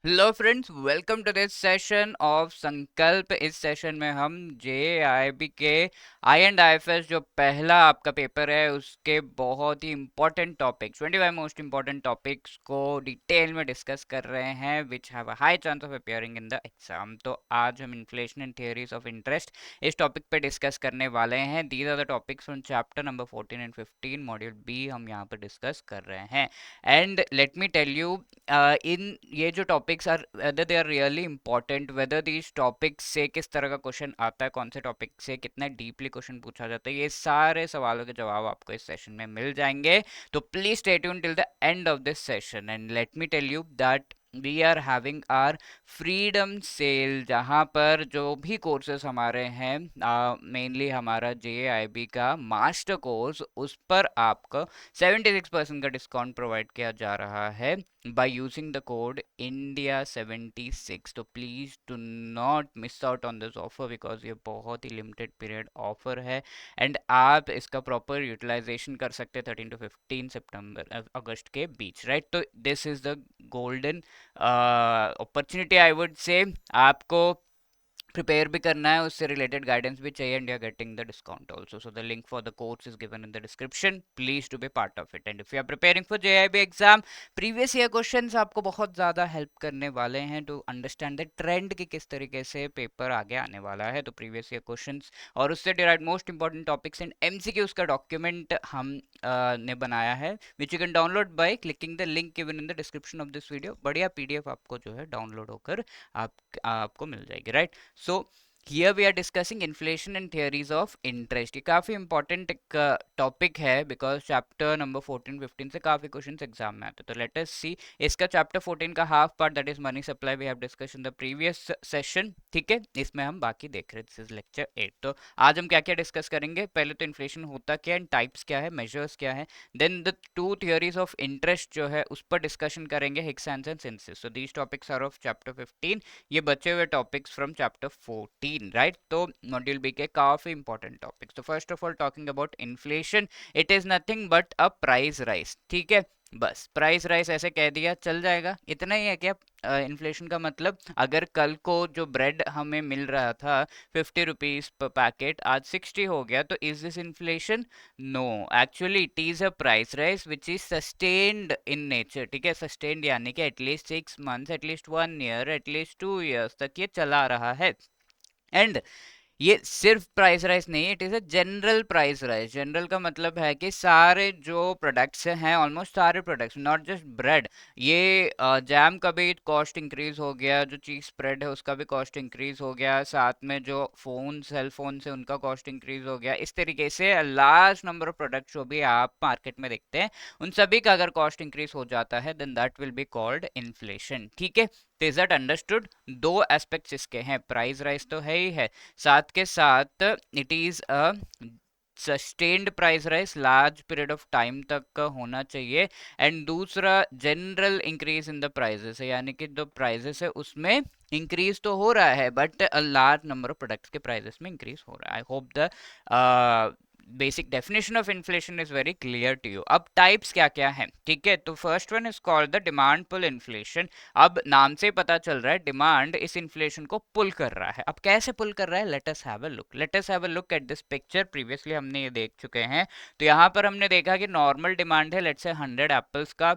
Hello friends, welcome to this session of Sankalp. इस session में हम जेआईबी के आई एंड आईएफएस जो पहला आपका पेपर है उसके बहुत ही important topics 25 most important topics को डिटेल में डिस्कस कर रहे हैं which have a high chance of appearing in the exam. तो आज हम inflation and theories of interest इस टॉपिक पे डिस्कस करने वाले हैं। These are the topics from chapter number 14 and 15 module B हम यहाँ पर डिस्कस कर रहे हैं। And let me tell you, in ये जो topics are whether they are really important, whether these topics से किस तरह का क्वेश्चन आता है, कौन से टॉपिक से कितना डीपली क्वेश्चन पूछा जाता है, ये सारे सवालों के जवाब आपको इस सेशन में मिल जाएंगे। तो please stay tune till the end of this session and let me tell you that we are having our freedom sale, जहाँ पर जो भी कोर्सेज हमारे हैं, मेनली हमारा JIB का मास्टर कोर्स, उस पर आपको 76% का डिस्काउंट प्रोवाइड किया जा रहा है by using the code India76। तो please do not miss out on this offer because ये बहुत ही लिमिटेड पीरियड ऑफर है एंड आप इसका प्रॉपर यूटिलाइजेशन कर सकते हैं 13 to 15 सितंबर अगस्त के बीच, राइट। तो this is the golden opportunity I would say. आपको प्रिपेयर भी करना है, उससे रिलेटेड गाइडेंस भी चाहिए and you are getting the discount also. So the link for the course is given in the description, please to be part of it. And if you are preparing for JIB exam, previous year questions आपको बहुत ज़्यादा help करने वाले हैं to understand the trend कि किस तरीके से पेपर आगे आने वाला है। तो प्रीवियस ईयर क्वेश्चंस और उससे derive most important topics and MCQs का डॉक्यूमेंट हम ने बनाया है which you can download by clicking the link given in the description of this video. बढ़िया PDF आपको जो है डाउनलोड होकर आपको मिल जाएगी, right. So here we are discussing inflation and theories of interest. ये काफी इंपॉर्टेंट एक टॉपिक है बिकॉज चैप्टर नंबर 14-15 से काफी क्वेश्चंस एग्जाम में आते हैं। तो लेट अस सी इसका चैप्टर 14 का half part that is money supply we have discuss in the previous session, ठीक है। इसमें हम बाकी देख रहे हैं, दिस इज लेक्चर 8। तो आज हम क्या क्या डिस्कस करेंगे, पहले तो इन्फ्लेशन होता क्या है, टाइप्स क्या है, मेजर्स क्या है, then the two theories of interest जो है उस पर डिस्कशन करेंगे, Hicks and synthesis. So these topics are of chapter 15, ये बचे हुए टॉपिक्स फ्रॉम चैप्टर 14, राइट। तो मॉड्यूल बी के काफी इंपॉर्टेंट टॉपिक्स। तो first of all talking about inflation, it is nothing but a price rise, ठीक है। बस प्राइस राइज ऐसे कह दिया चल जाएगा, इतना ही है क्या। इन्फ्लेशन का मतलब अगर कल को जो ब्रेड हमें मिल रहा था 50 रुपीज पर पैकेट, आज 60 हो गया, तो is this inflation? No, actually it is a price rise which is sustained in nature, ठीक है। सस्टेन्ड यानी कि at least 6 months, at least 1 year, at least 2 years तक ये चला रहा है। एंड ये सिर्फ प्राइस राइज नहीं, it is a general price rise. General का मतलब है कि सारे जो प्रोडक्ट्स हैं, ऑलमोस्ट सारे प्रोडक्ट्स, नॉट जस्ट ब्रेड, ये जैम का भी कॉस्ट इंक्रीज हो गया, जो चीज स्प्रेड है उसका भी कॉस्ट इंक्रीज हो गया, साथ में जो फोन सेल फोन से उनका कॉस्ट इंक्रीज हो गया। इस तरीके से लार्ज नंबर ऑफ प्रोडक्ट्स जो भी आप मार्केट में देखते हैं, उन सभी का अगर कॉस्ट इंक्रीज हो जाता है then that will be called inflation, ठीक है। Is that understood? दो एस्पेक्ट्स इसके हैं, प्राइस राइज तो है ही है, साथ के साथ it is a sustained price rise, large period of time तक का होना चाहिए। एंड दूसरा general increase in the prices है, यानी कि जो प्राइजेस है उसमें इंक्रीज तो हो रहा है but a large number of products के प्राइजेस में इंक्रीज हो रहा है। I hope the basic definition of inflation is very clear to you. अब टाइप्स क्या क्या है, ठीक है। तो first one is called the demand pull inflation. अब नाम से पता चल रहा है डिमांड इस इन्फ्लेशन को पुल कर रहा है। अब कैसे पुल कर रहा है, late us have a look, late us have a look at this picture. Previously हमने ये देख चुके हैं। तो यहाँ पर हमने देखा कि नॉर्मल डिमांड है लेट्स से 100 एप्पल्स का,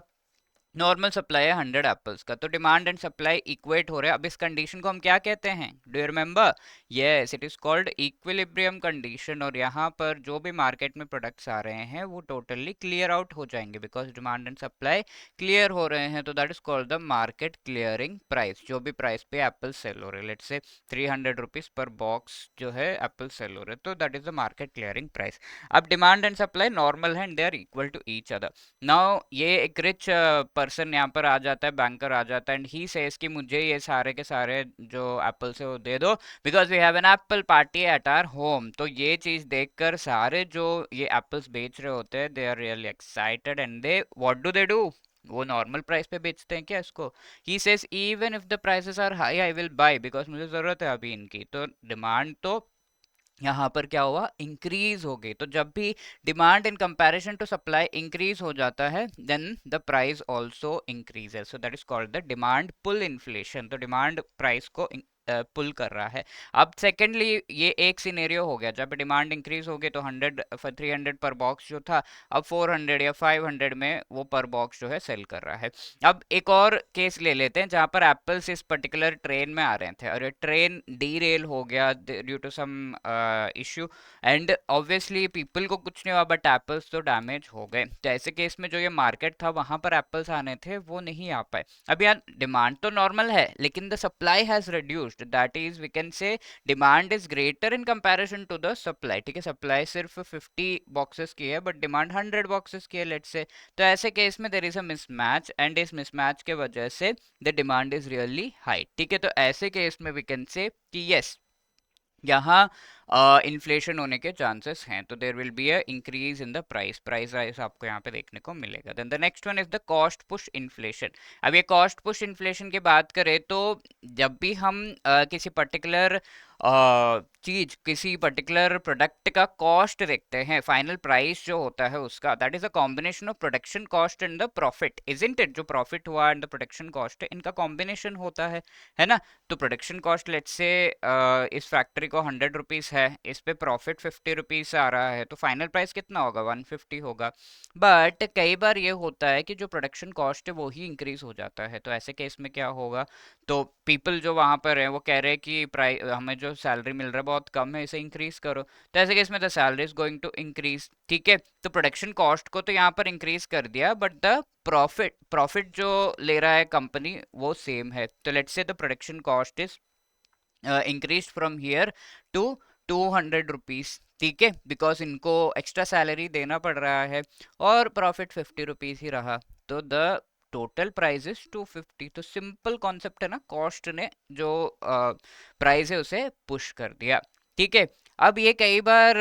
नॉर्मल सप्लाई है 100 एप्पल्स का, तो डिमांड एंड सप्लाई इक्वेट हो रहे हैं। अब इस कंडीशन को हम क्या कहते हैं, do you remember? Yes, it is called equilibrium condition. और यहाँ पर जो भी मार्केट में प्रोडक्ट्स आ रहे हैं वो टोटली क्लियर आउट हो जाएंगे because demand and supply clear हो रहे हैं। तो that is called the market clearing price. जो भी प्राइस पे एप्पल सेल हो रहे हैं, let's say 300 rupees per box जो है एप्पल सेल हो रहे हैं, तो that is the market clearing price. अब डिमांड एंड सप्लाई नॉर्मल है and they are equal to each other. Now ये एक रिच पर्सन यहाँ पर आ जाता है, बैंकर आ जाता है एंड ही सेज कि मुझे ये सारे के सारे जो एप्पल से वो दे दो because we have an apple party at our home. तो ये चीज देखकर सारे जो ये एप्पल्स बेच रहे होते हैं they are really excited and they what do, वो नॉर्मल प्राइस पे बेचते हैं क्या इसको। He says even if the prices are high I will buy because मुझे जरूरत है अभी इनकी। तो डिमांड तो यहाँ पर क्या हुआ, इंक्रीज हो गई। तो जब भी demand in comparison to supply increase हो जाता है, then the price also increases, so that is called the demand pull inflation. तो डिमांड प्राइस को पुल कर रहा है। अब सेकेंडली, ये एक सिनेरियो हो गया, जब डिमांड इंक्रीज हो गई तो 300 पर बॉक्स जो था, अब 400 या 500 में वो पर बॉक्स जो है सेल कर रहा है। अब एक और केस ले लेते हैं जहां पर एप्पल्स इस पर्टिकुलर ट्रेन में आ रहे थे और ये ट्रेन डी रेल हो गया due to some issue, and obviously people को कुछ नहीं हुआ बट एप्पल्स तो डैमेज हो गए। तो ऐसे केस में जो ये मार्केट था वहां पर एप्पल्स आने थे वो नहीं आ पाए। अब यार डिमांड तो नॉर्मल है लेकिन the supply has reduced, that is we can say demand is greater in comparison to the supply. ठीक है, सप्लाई सिर्फ 50 बॉक्सेस की है बट डिमांड 100 बॉक्सेस की है लेट्स से। तो ऐसे केस में there is a mismatch and इस मिसमैच के वजह से the demand is really high. ठीक है, तो ऐसे केस में वी कैन से कि यस, यहाँ इन्फ्लेशन होने के चांसेस हैं, तो there will be a increase in the price rise आपको यहाँ पे देखने को मिलेगा। Then the next one is the cost push inflation. अब ये कॉस्ट पुश इन्फ्लेशन की बात करें तो जब भी हम किसी पर्टिकुलर चीज, किसी पर्टिकुलर प्रोडक्ट का कॉस्ट देखते हैं, फाइनल प्राइस जो होता है उसका, that is a combination of production cost and the profit, isn't it? जो प्रॉफिट हुआ एंड द प्रोडक्शन कॉस्ट है, इनका कॉम्बिनेशन होता है ना। तो प्रोडक्शन कॉस्ट लेट्स से इस फैक्ट्री को 100 रुपीज है, इस पे प्रॉफिट 50 रुपीज आ रहा है, तो फाइनल प्राइस कितना होगा, 150 होगा। बट कई बार ये होता है कि जो प्रोडक्शन कॉस्ट है वो ही इंक्रीज हो जाता है। तो ऐसे केस में क्या होगा, तो पीपल जो वहां पर है वो कह रहे हैं कि प्राइस, हमें जो सैलरी मिल रहा है बहुत कम है, इसे इंक्रीज करो। तो ऐसे केस में the salary is going to increase. ठीक है, तो प्रोडक्शन कॉस्ट को तो यहाँ पर इंक्रीज कर दिया बट द प्रॉफिट जो ले रहा है कंपनी वो सेम है। तो let's say the production cost is increase from here to 200 rupees. ठीक है, बिकॉज इनको एक्स्ट्रा सैलरी देना पड़ रहा है और प्रॉफिट 50 रुपीज ही रहा, तो द टोटल प्राइस इज 250। तो सिंपल कॉन्सेप्ट है ना, कॉस्ट ने जो प्राइस है उसे पुश कर दिया। ठीक है, अब ये कई बार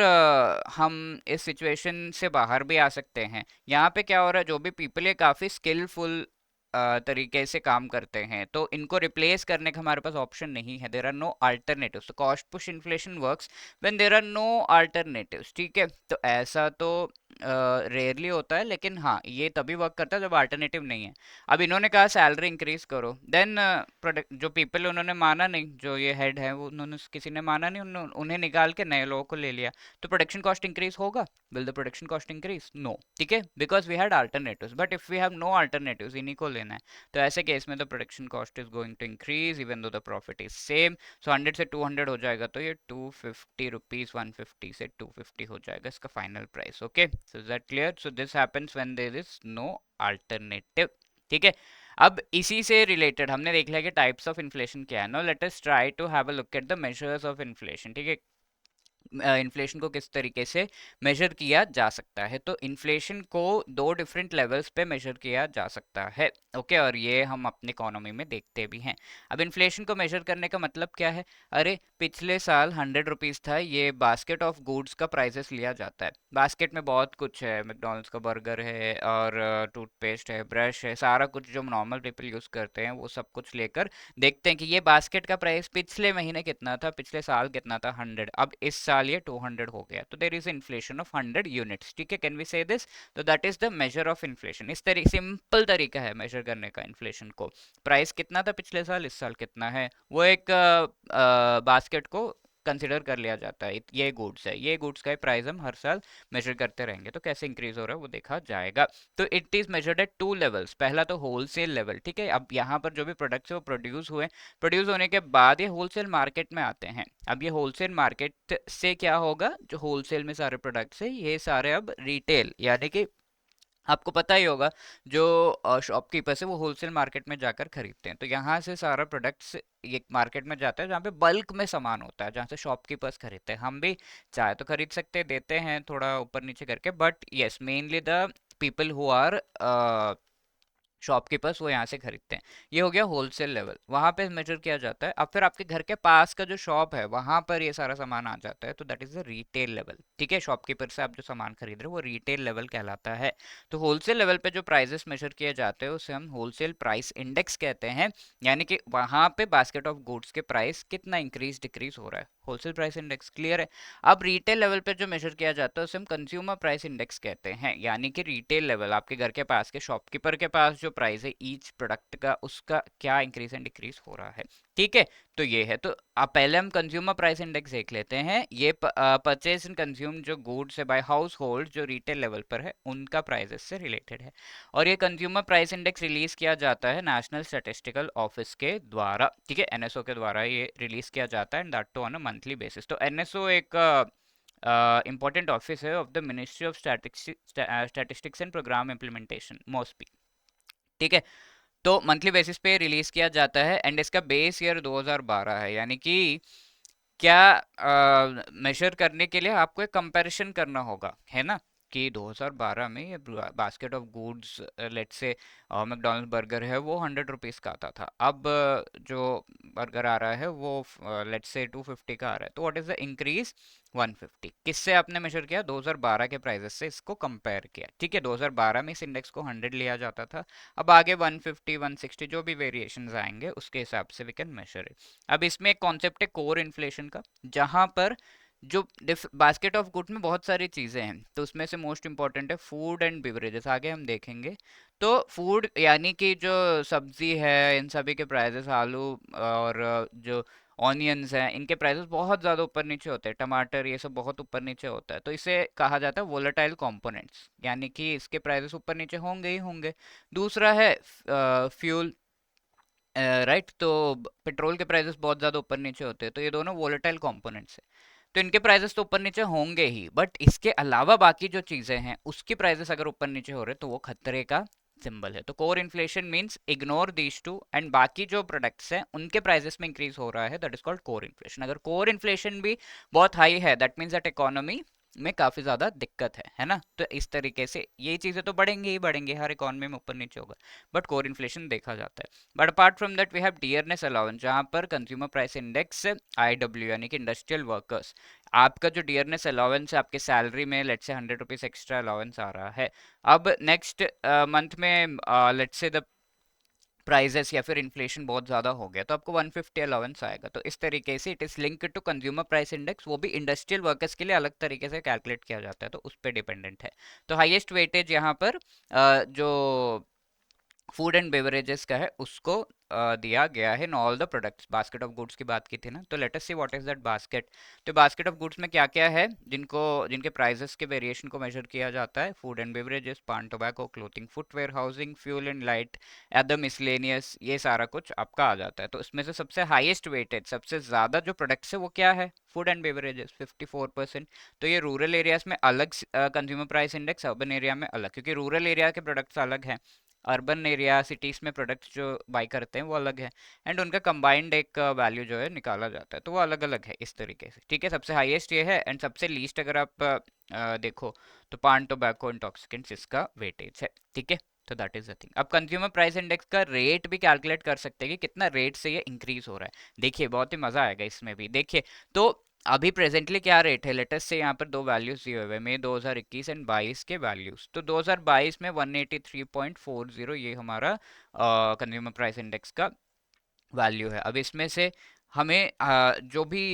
हम इस सिचुएशन से बाहर भी आ सकते हैं। यहाँ पे क्या हो रहा है, जो भी पीपल है काफी स्किलफुल तरीके से काम करते हैं, तो इनको रिप्लेस करने का हमारे पास ऑप्शन नहीं है, देर आर नो अल्टरनेटिव्स। तो cost push inflation works when there are no alternatives. ठीक है, तो ऐसा तो रेयरली होता है, लेकिन हाँ ये तभी वर्क करता है जब अल्टरनेटिव नहीं है। अब इन्होंने कहा सैलरी इंक्रीज करो, देन प्रोडक्ट जो पीपल उन्होंने माना नहीं, जो ये हेड है वो उन्होंने, किसी ने माना नहीं, उन्हें निकाल के नए लोगों को ले लिया। तो प्रोडक्शन कॉस्ट इंक्रीज होगा, will the production cost increase? No. ठीक है, because we had alternatives, but if we have no alternatives, इन्हीं को लेना है, तो ऐसे केस में the production cost is going to increase even though the profit is same. So 100 से 200 हो जाएगा, तो ये 250 रुपीज, 150 से 250 हो जाएगा इसका final price. Okay, so is that clear? So this happens when there is no alternative. ठीक है, अब इसी से रिलेटेड हमने देख लिया कि टाइप्स ऑफ इन्फ्लेशन क्या है। Now let us try to have a look at the measures of inflation. ठीक है, इन्फ्लेशन को किस तरीके से मेजर किया जा सकता है, तो इन्फ्लेशन को दो डिफरेंट लेवल्स पे मेजर किया जा सकता है। ओके, और ये हम अपनी इकोनॉमी में देखते भी हैं। अब इन्फ्लेशन को मेजर करने का मतलब क्या है, अरे पिछले साल 100 रुपीज था, ये बास्केट ऑफ गुड्स का प्राइसेस लिया जाता है। बास्केट में बहुत कुछ है, मैकडॉनल्ड्स का बर्गर है और टूथपेस्ट है, ब्रश है, सारा कुछ जो नॉर्मल पीपल यूज करते हैं वो सब कुछ लेकर देखते हैं कि ये बास्केट का प्राइस पिछले महीने कितना था, पिछले साल कितना था, 100, अब इस साल ये 200 हो गया, तो there is inflation of 100 units. ठीक है, कैन वी से दिस? तो that is the measure of inflation. इस तरीके सिंपल तरीका है मेजर करने का इन्फ्लेशन को। प्राइस कितना था पिछले साल, इस साल कितना है, वो एक बास्केट को कंसिडर कर लिया जाता है, ये गुड्स है, ये गुड्स का प्राइस हम हर साल मेजर करते रहेंगे, तो कैसे इंक्रीज हो रहा है वो देखा जाएगा। तो it is measured eight two levels, पहला तो होलसेल लेवल। ठीक है, अब यहाँ पर जो भी प्रोडक्ट्स है वो प्रोड्यूस हुए, प्रोड्यूस होने के बाद ये होलसेल मार्केट में आते हैं। अब ये होलसेल मार्केट से क्या होगा, जो होलसेल में सारे प्रोडक्ट्स है ये सारे अब रिटेल, यानी कि आपको पता ही होगा जो शॉपकीपर्स है वो होलसेल मार्केट में जाकर खरीदते हैं, तो यहाँ से सारा प्रोडक्ट्स ये मार्केट में जाता है जहाँ पे बल्क में सामान होता है, जहाँ से शॉपकीपर्स खरीदते हैं। हम भी चाहे तो खरीद सकते हैं, देते हैं थोड़ा ऊपर नीचे करके, but yes mainly the people who are shopkeepers वो यहाँ से खरीदते हैं। ये हो गया होलसेल लेवल, वहां पे मेजर किया जाता है। अब फिर आपके घर के पास का जो शॉप है वहां पर ये सारा सामान आ जाता है, तो that is the retail level. ठीक है, शॉपकीपर से आप जो सामान खरीद रहे हो वो रिटेल लेवल कहलाता है। तो होलसेल लेवल पे जो प्राइसेस मेजर किए जाते हैं उसे हम होलसेल प्राइस इंडेक्स कहते हैं। यानी कि वहां पे बास्केट ऑफ गुड्स के प्राइस कितना इंक्रीज डिक्रीज हो रहा है, होलसेल प्राइस इंडेक्स। क्लियर है। अब रिटेल लेवल पे जो मेजर किया जाता है उसे हम कंज्यूमर प्राइस इंडेक्स कहते हैं। यानी कि रिटेल लेवल, आपके घर के पास के शॉपकीपर के पास जो प्राइस है ईच प्रोडक्ट का, उसका क्या इंक्रीज एंड डिक्रीज हो रहा है। ठीक है, तो ये है। तो आप पहले हम कंज्यूमर प्राइस इंडेक्स देख लेते हैं। ये परचेज एंड कंज्यूम जो गुड्स है बाय हाउस होल्ड जो रिटेल लेवल पर है उनका प्राइसेस से रिलेटेड है। और ये कंज्यूमर प्राइस इंडेक्स रिलीज किया जाता है नेशनल स्टैटिस्टिकल ऑफिस के द्वारा। ठीक है, एनएसओ के द्वारा ये रिलीज किया जाता है, and that too on a monthly basis. तो एनएसओ एक इम्पोर्टेंट ऑफिस है of the ministry of statistics and programme implementation, MoSPI. ठीक है, तो मंथली बेसिस पे रिलीज किया जाता है, एंड इसका बेस ईयर 2012 है। यानी कि क्या मेजर करने के लिए आपको एक कंपैरिजन करना होगा, है ना, कि 2012 में ये basket of goods, let's say McDonald burger है वो 100 रुपीज़ का आता था, अब जो बर्गर आ रहा है वो लेट्स से 250 का आ रहा है। तो व्हाट इज द इंक्रीज? 150। किससे आपने मेजर किया? 2012 के प्राइसेस से इसको कंपेयर किया। ठीक है, 2012 में इस इंडेक्स को 100 लिया जाता था, अब आगे 150 160 जो भी वेरिएशंस आएंगे उसके हिसाब से वी कैन मेजर इट। अब इसमें एक कॉन्सेप्ट है कोर इन्फ्लेशन का, जहां पर जो बास्केट ऑफ गुड्स में बहुत सारी चीजें हैं, तो उसमें से मोस्ट इंपॉर्टेंट है फूड एंड बिवरेजेस, आगे हम देखेंगे। तो फूड यानी कि जो सब्जी है इन सभी के प्राइसेस, आलू और जो ऑनियंस हैं इनके प्राइसेस बहुत ज़्यादा ऊपर नीचे होते हैं, टमाटर ये सब बहुत ऊपर नीचे होता है, तो इसे कहा जाता है वोलेटाइल कंपोनेंट्स, यानी कि इसके प्राइसेस ऊपर नीचे होंगे ही होंगे। दूसरा है फ्यूल, राइट, तो पेट्रोल के प्राइसेस बहुत ज़्यादा ऊपर नीचे होते हैं, तो ये दोनों वोलेटाइल कंपोनेंट्स हैं, तो इनके प्राइसेस तो ऊपर नीचे होंगे ही, बट इसके अलावा बाकी जो चीज़ें हैं उसकी प्राइसेस अगर ऊपर नीचे हो रहे तो वो खतरे का सिंबल है। तो core inflation means ignore these two, and बाकी जो प्रोडक्ट्स हैं उनके प्राइसेस में इंक्रीज हो रहा है, that is called core inflation. अगर कोर इन्फ्लेशन भी बहुत हाई है दैट मीन्स दैट इकोनॉमी में काफी ज्यादा दिक्कत है ना। तो इस तरीके से ये चीजें तो बढ़ेंगे ही बढ़ेंगे, हर इकोनॉमी में ऊपर नीचे होगा, बट कोर इन्फ्लेशन देखा जाता है। But apart from that we have dearness allowance, जहां पर कंज्यूमर प्राइस इंडेक्स आईडब्ल्यू यानी कि इंडस्ट्रियल वर्कर्स, आपका जो डियरनेस अलाउंस है आपके सैलरी में let's say 100 rupees extra allowance आ रहा है। अब नेक्स्ट मंथ में लेट्स से द प्राइजेस या फिर इन्फ्लेशन बहुत ज़्यादा हो गया तो आपको 150 अलाउंस आएगा। तो इस तरीके से it is linked to consumer price index, वो भी इंडस्ट्रियल वर्कर्स के लिए अलग तरीके से कैलकुलेट किया जाता है, तो उस पर डिपेंडेंट है। तो हाईएस्ट वेटेज यहाँ पर जो फूड एंड बेवरेजेस का है उसको दिया गया है in all the products. Basket of goods की बात की थी ना, तो let us C what is that basket. तो बास्केट ऑफ गुड्स में क्या क्या है जिनको जिनके प्राइसेस के वेरिएशन को मेजर किया जाता है? फूड एंड बेवरेजेस, पान tobacco, clothing, footwear, housing, fuel and light, other miscellaneous, ये सारा कुछ आपका आ जाता है। तो इसमें से सबसे हाईएस्ट वेटेज, सबसे ज्यादा जो प्रोडक्ट्स है वो क्या है? Food and beverages 54%। तो ये रूरल एरियाज में अलग consumer price index, urban area में अलग, क्योंकि रूरल एरिया के प्रोडक्ट्स अलग हैं, अर्बन एरिया सिटीज़ में प्रोडक्ट्स जो बाई करते हैं वो अलग है, एंड उनका कंबाइंड एक वैल्यू जो है निकाला जाता है, तो वो अलग अलग है इस तरीके से। ठीक है, सबसे हाईएस्ट ये है, एंड सबसे लीस्ट अगर आप देखो तो पान टोबैको इंटॉक्सिकेंट्स इसका वेटेज है। ठीक है, तो दैट इज द थिंग। अब कंज्यूमर प्राइस इंडेक्स का रेट भी कैलकुलेट कर सकते हैं कि कितना रेट से ये इंक्रीज हो रहा है। देखिए बहुत ही मजा आएगा इसमें भी। देखिए तो अभी प्रेजेंटली क्या रेट है, लेटेस्ट से यहाँ पर दो वैल्यूज दिए हुए हैं, मई 2021 एंड 22 के वैल्यूज। तो 2022 में 183.40 ये हमारा कंज्यूमर प्राइस इंडेक्स का वैल्यू है। अब इसमें से हमें जो भी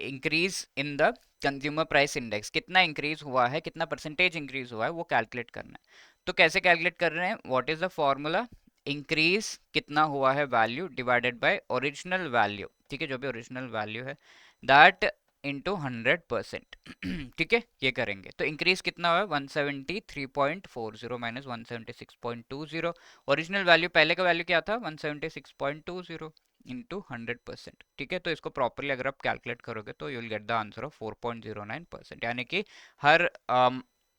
increase in the consumer price index कितना इंक्रीज हुआ है, कितना परसेंटेज इंक्रीज हुआ है, वो कैलकुलेट करना है। तो कैसे कैलकुलेट कर रहे हैं? What is the formula? Increase कितना हुआ है value divided by original value. ठीक है, जो भी ओरिजिनल वैल्यू है दैट इंटू 100%। ठीक है, ये करेंगे तो इंक्रीज कितना हुआ? 173.40 माइनस 176.20। ओरिजिनल वैल्यू, पहले का वैल्यू क्या था? 176.20 इंटू 100%। ठीक है, तो इसको प्रॉपरली अगर आप कैलकुलेट करोगे तो you will get the answer of 4.09%, यानी कि हर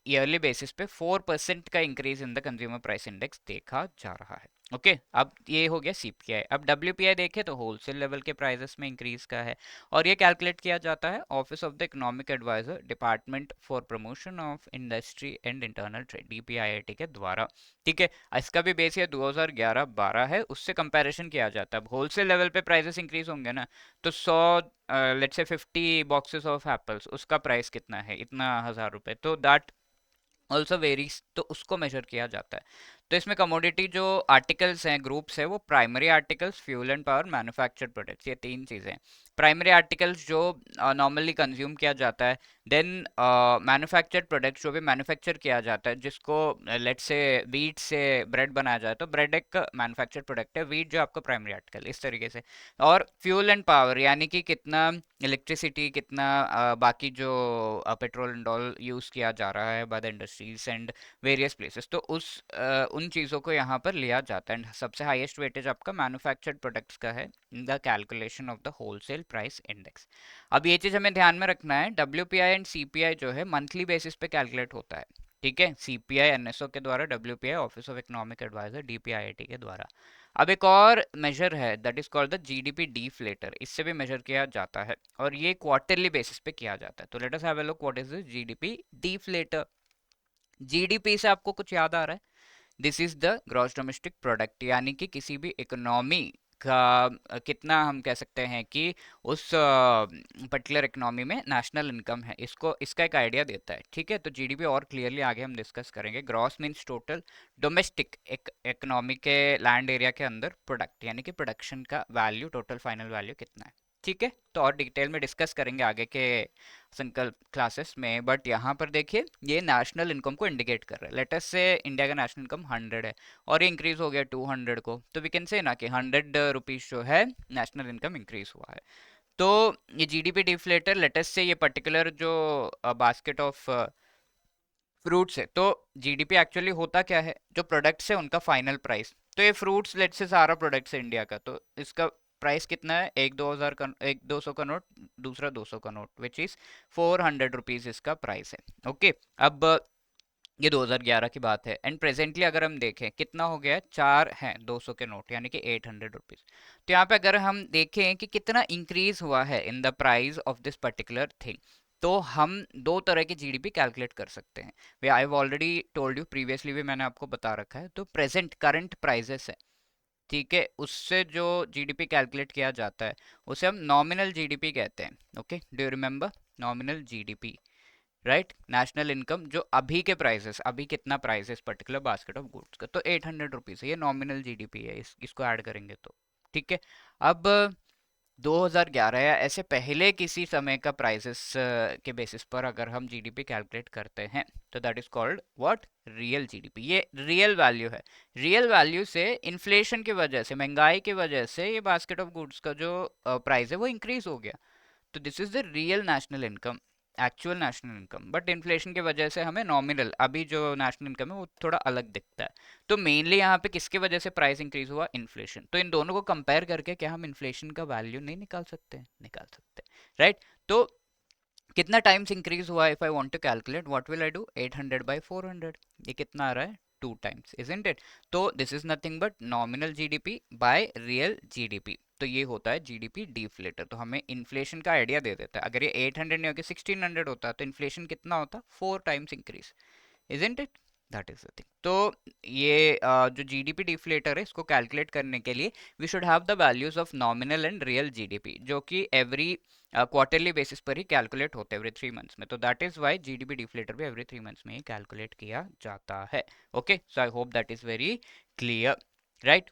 ईयरली बेसिस पे 4% का increase in the consumer price index देखा जा रहा है। ओके अब ये हो गया सीपीआई। अब डब्ल्यूपीआई देखें तो होलसेल लेवल के प्राइसेस में इंक्रीज का है, और ये कैलकुलेट किया जाता है office of the economic adviser department for promotion of industry and internal trade DPIIT के द्वारा। ठीक है, इसका भी बेस ये 2011-12 है, उससे कंपैरिजन किया जाता है। अब होलसेल लेवल पे प्राइसेस इंक्रीज होंगे ना, तो 100 let's say 50 boxes of apples, उसका प्राइस कितना है, इतना 1000 रुपए, तो दैट ऑल्सो वेरीज, तो उसको मेजर किया जाता है। तो इसमें कमोडिटी जो आर्टिकल्स हैं, ग्रुप्स है, वो primary articles, fuel and power, manufactured products, ये तीन चीज़ें। प्राइमरी आर्टिकल्स जो नॉर्मली कंज्यूम किया जाता है, देन मैन्युफैक्चर्ड प्रोडक्ट्स जो भी मैन्युफैक्चर किया जाता है, जिसको लेट्स से वीट से ब्रेड बनाया जाए तो ब्रेड एक मैन्युफैक्चर्ड प्रोडक्ट है, वीट जो आपका प्राइमरी आर्टिकल, इस तरीके से। और फ्यूल एंड पावर यानी कि कितना इलेक्ट्रिसिटी, कितना बाकी जो पेट्रोल एंड ऑल यूज़ किया जा रहा है by the industries and various places, तो उन चीज़ों को यहाँ पर लिया जाता है। एंड सबसे हाईएस्ट वेटेज आपका मैन्युफैक्चर्ड प्रोडक्ट्स का है in the calculation of the wholesale price index. अब ये चीज़ हमें ध्यान में रखना है, डब्ल्यूपीआई एंड सीपीआई जो है मंथली बेसिस पे कैलकुलेट होता है। ठीक है, सीपीआई एनएसओ के द्वारा, WPI office of economic adviser DPIIT के द्वारा। अब एक और मेजर है that is called the GDP deflator, इससे भी मेजर किया जाता है, और ये क्वार्टरली बेसिस पे किया जाता है। तो let us have a look what is the GDP deflator. GDP से आपको कुछ याद आ रहा है? This is the gross domestic product, यानी कि किसी भी इकोनॉमी का कितना हम कह सकते हैं कि उस पर्टिकुलर इकोनॉमी में नेशनल इनकम है, इसको इसका एक आइडिया देता है। ठीक है, तो जीडीपी और क्लियरली आगे हम डिस्कस करेंगे। ग्रॉस मींस टोटल डोमेस्टिक, एक इकोनॉमी के लैंड एरिया के अंदर प्रोडक्ट, यानी कि प्रोडक्शन का वैल्यू, टोटल फाइनल वैल्यू कितना है। ठीक है, तो और डिटेल में डिस्कस करेंगे आगे के संकल्प क्लासेस में, बट यहाँ पर देखिए ये नेशनल इनकम को इंडिकेट कर रहा है। लेट अस से इंडिया का नेशनल इनकम 100 है और ये इंक्रीज हो गया 200 को, तो वी कैन से ना कि 100 रुपीज जो है नेशनल इनकम इंक्रीज हुआ है। तो ये GDP deflator, late us say ये पर्टिकुलर जो बास्केट ऑफ फ्रूट्स है, तो जीडीपी एक्चुअली होता क्या है, जो प्रोडक्ट्स है उनका फाइनल प्राइस। तो ये फ्रूट्स लेट से सारा प्रोडक्ट्स है इंडिया का, तो इसका प्राइस कितना है, एक 2000 का, एक 200 का नोट, दूसरा 200 का नोट, विच इज 400 रुपीज इसका प्राइस है। ओके, अब ये 2011 की बात है, एंड प्रेजेंटली अगर हम देखें कितना हो गया है, चार हैं 200 के नोट, यानी कि 800 रुपीज। तो यहाँ पे अगर हम देखें कि कितना इंक्रीज हुआ है इन the price of this particular thing, तो हम दो तरह की जीडीपी कैलकुलेट कर सकते हैं। Way I have already told you, previously भी मैंने आपको बता रखा है। तो प्रेजेंट करंट प्राइजेस है, ठीक है, उससे जो जीडीपी कैलकुलेट किया जाता है उसे हम नॉमिनल जीडीपी कहते हैं। Okay, do you remember nominal GDP, right? National income जो अभी के प्राइसेस, अभी कितना प्राइस है इस पर्टिकुलर बास्केट ऑफ गुड्स का, तो 800 रुपीज है, ये नॉमिनल जीडीपी है, इसको ऐड करेंगे तो। ठीक है, अब 2011 या ऐसे पहले किसी समय का प्राइसेस के बेसिस पर अगर हम जीडीपी कैलकुलेट करते हैं, तो that is called what, real GDP. ये रियल वैल्यू है। रियल वैल्यू से इन्फ्लेशन की वजह से, महंगाई की वजह से ये बास्केट ऑफ गुड्स का जो प्राइस है वो इंक्रीज हो गया, तो this is the real national income, actual national income. But inflation की वजह से हमें नॉमिनल अभी जो नेशनल इनकम है वो थोड़ा अलग दिखता है। तो मेनली यहाँ पे किसकी वजह से प्राइस इंक्रीज हुआ, इन्फ्लेशन। तो इन दोनों को कंपेयर करके क्या हम इन्फ्लेशन का वैल्यू नहीं निकाल सकते? निकाल सकते, राइट? तो कितना टाइम्स इंक्रीज हुआ, if I want to calculate what will I do, 800/400, ये कितना आ रहा है, 2 टाइम्स, इजंट इट? तो this is nothing but nominal GDP by real GDP, तो ये होता है जीडीपी डिफ्लेटर। तो हमें इन्फ्लेशन का आइडिया दे देता है। अगर ये 800 नहीं होकर 1600 होता तो इन्फ्लेशन कितना होता, 4 times increase, isn't it? That is the thing. तो ये जो जीडीपी डिफ्लेटर है, इसको कैलकुलेट करने के लिए we should have the values of nominal and real GDP, जो कि एवरी क्वार्टरली बेसिस पर ही कैलकुलेट होते हैं, एवरी 3 मंथ्स में। तो that is why GDP deflator भी एवरी 3 मंथ्स में ही कैलकुलेट किया जाता है। Okay, so I hope that is very clear, right?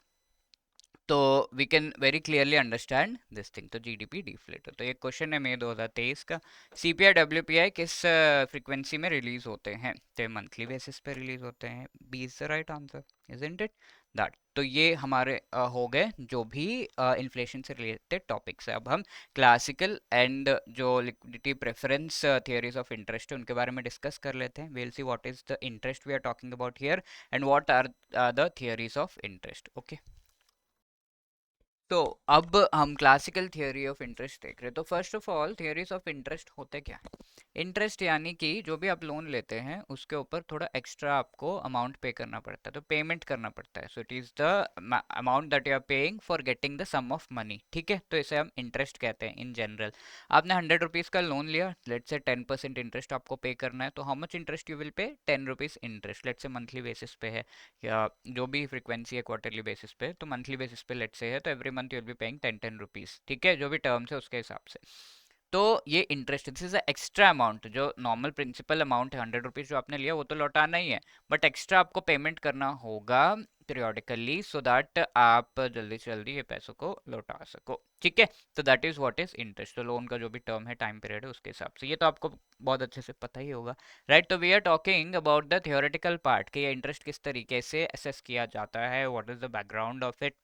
तो we can very clearly understand this thing. तो जीडीपी डिफ्लेटर, तो एक क्वेश्चन है मई 2023 का, सीपीआई डब्ल्यूपीआई किस फ्रीक्वेंसी में रिलीज होते हैं? तो मंथली बेसिस पे रिलीज होते हैं, B is the right answer, isn't it? That, तो ये हमारे हो गए जो भी इन्फ्लेशन से रिलेटेड टॉपिक्स है। अब हम क्लासिकल एंड जो liquidity preference theories of interest है उनके बारे में डिस्कस कर लेते हैं। Will see what is the interest we are talking about here and what are the theories of interest. Okay, तो अब हम क्लासिकल थियोरी ऑफ इंटरेस्ट देख रहे हैं। तो first of all theories of interest होते क्या है? इंटरेस्ट यानी कि जो भी आप लोन लेते हैं उसके ऊपर थोड़ा एक्स्ट्रा आपको अमाउंट पे करना पड़ता है, तो पेमेंट करना पड़ता है। So it is the amount that you are paying for getting the sum of money, ठीक है? तो इसे हम इंटरेस्ट कहते हैं इन जनरल। आपने 100 रुपीज़ का लोन लिया, लेट से 10% इंटरेस्ट आपको पे करना है, तो how much interest you will pay? 10 rupees interest. Let say monthly basis पे है या जो भी फ्रीक्वेंसी है क्वार्टरली बेसिस पे, तो मंथली बेसिस पे लेट से है, तो every month you will be paying 10 rupees, ठीक है? जो भी टर्म्स है उसके हिसाब से। तो ये interest, this is a extra amount. जो नॉर्मल प्रिंसिपल अमाउंट है 100 रुपीज़ जो आपने लिया वो तो लौटाना ही है, बट एक्स्ट्रा आपको पेमेंट करना होगा पीरियोडिकली, सो दैट आप जल्दी से जल्दी ये पैसों को लौटा सको, ठीक है? तो that is what is interest. तो लोन का जो भी टर्म है, टाइम पीरियड है, उसके हिसाब से। ये तो आपको बहुत अच्छे से पता ही होगा, राइट? तो we are talking about the theoretical part कि ये इंटरेस्ट किस तरीके से असेस किया जाता है, what is the background of it,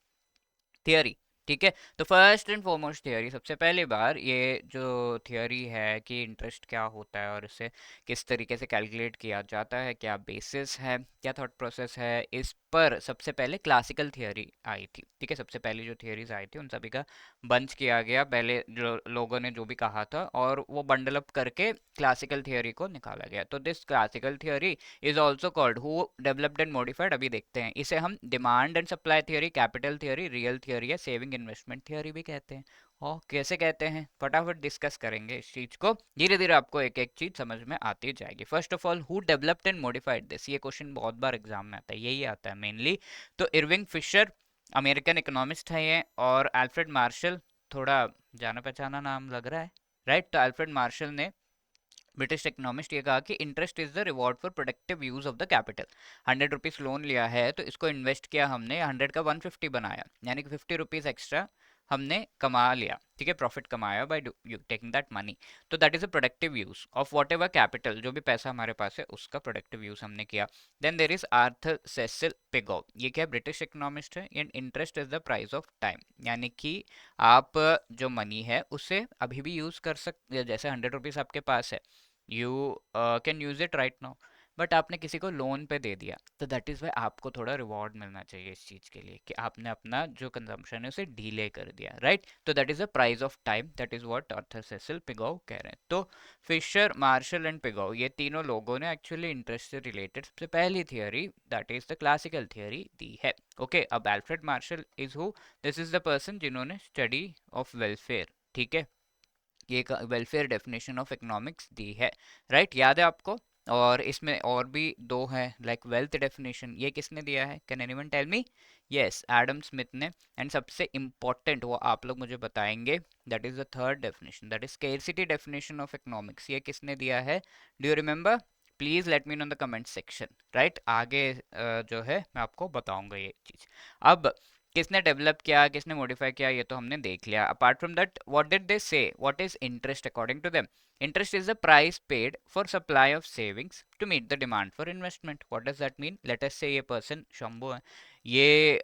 theory, ठीक है? तो फर्स्ट एंड फॉरमोस्ट थियरी, सबसे पहली बार ये जो थियरी है कि इंटरेस्ट क्या होता है और इसे किस तरीके से कैलकुलेट किया जाता है, क्या बेसिस है, क्या थॉट प्रोसेस है, इस पर सबसे पहले क्लासिकल थियरी आई थी, ठीक है? सबसे पहले जो थियरीज आई थी उन सभी का बंच किया गया पहले, जो लोगों ने जो भी कहा था, और वो बंडल अप करके क्लासिकल थियरी को निकाला गया। तो this classical theory is also called, who developed and modified, अभी देखते हैं इसे हम demand and supply theory, capital theory, real theory या सेविंग इन्वेस्टमेंट थियरी भी कहते हैं। और कैसे कहते हैं फटाफट डिस्कस करेंगे इस चीज को, धीरे धीरे आपको एक एक चीज समझ में आती जाएगी। First of all, who developed and modified this? ये क्वेश्चन बहुत बार एग्जाम में आता है, यही आता है मेनली। तो इरविंग फिशर अमेरिकन इकोनॉमिस्ट है ये, और अल्फ्रेड मार्शल, थोड़ा जाना पहचाना नाम लग रहा है, राइट? तो अल्फ्रेड मार्शल ने, ब्रिटिश इकोनॉमिस्ट, ये कहा कि interest is the reward for productive use of the capital. 100 rupees loan लिया है तो इसको इन्वेस्ट किया हमने, 100 का 150 बनाया, यानी कि 50 रुपीज़ एक्स्ट्रा हमने कमा लिया, ठीक है? प्रॉफिट कमाया बाय टेकिंग दैट मनी। तो that is a productive use of what ever capital, जो भी पैसा हमारे पास है उसका प्रोडक्टिव यूज हमने किया। Then there is Arthur Cecil Pigou, ये क्या, ब्रिटिश इकोनॉमिस्ट है। And interest is the price of time, यानी कि आप जो मनी है उसे अभी भी यूज कर सकते, जैसे 100 रुपीज़ आपके पास है, you can use it right now, but आपने किसी को लोन पे दे दिया, तो दैट इज वाई आपको थोड़ा रिवॉर्ड मिलना चाहिए इस चीज के लिए कि आपने अपना जो कंजम्पशन है उसे डीले कर दिया, राइट? तो that is the price of time, that is what Arthur Cecil Pigou कह रहे हैं। तो फिशर, मार्शल एंड पिगो, ये तीनों लोगों ने एक्चुअली इंटरेस्ट से रिलेटेड सबसे पहली theory, that is the classical theory, दी है। ओके, अब Alfred Marshall is who? This is the person जिन्होंने स्टडी ऑफ वेलफेयर, ठीक है, ये वेलफेयर डेफिनेशन ऑफ इकोनॉमिक्स दी है, राइट? याद है आपको? और इसमें और भी दो हैं, लाइक वेल्थ डेफिनेशन, ये किसने दिया है? Can anyone tell me? Yes, Adam Smith ने। एंड सबसे इम्पोर्टेंट वो आप लोग मुझे बताएंगे, that is the third definition, that is scarcity definition of economics, ये किसने दिया है? Do you remember? Please let me know in the comment section, right? आगे जो है मैं आपको बताऊंगा ये चीज। अब किसने डेवलप किया, किसने मॉडिफाई किया, ये तो हमने देख लिया। Apart from that, what did they say, what is interest according to them? Interest is the price paid for supply of savings to meet the demand for investment. What does that mean? Let us say ये person Shambhu है, ये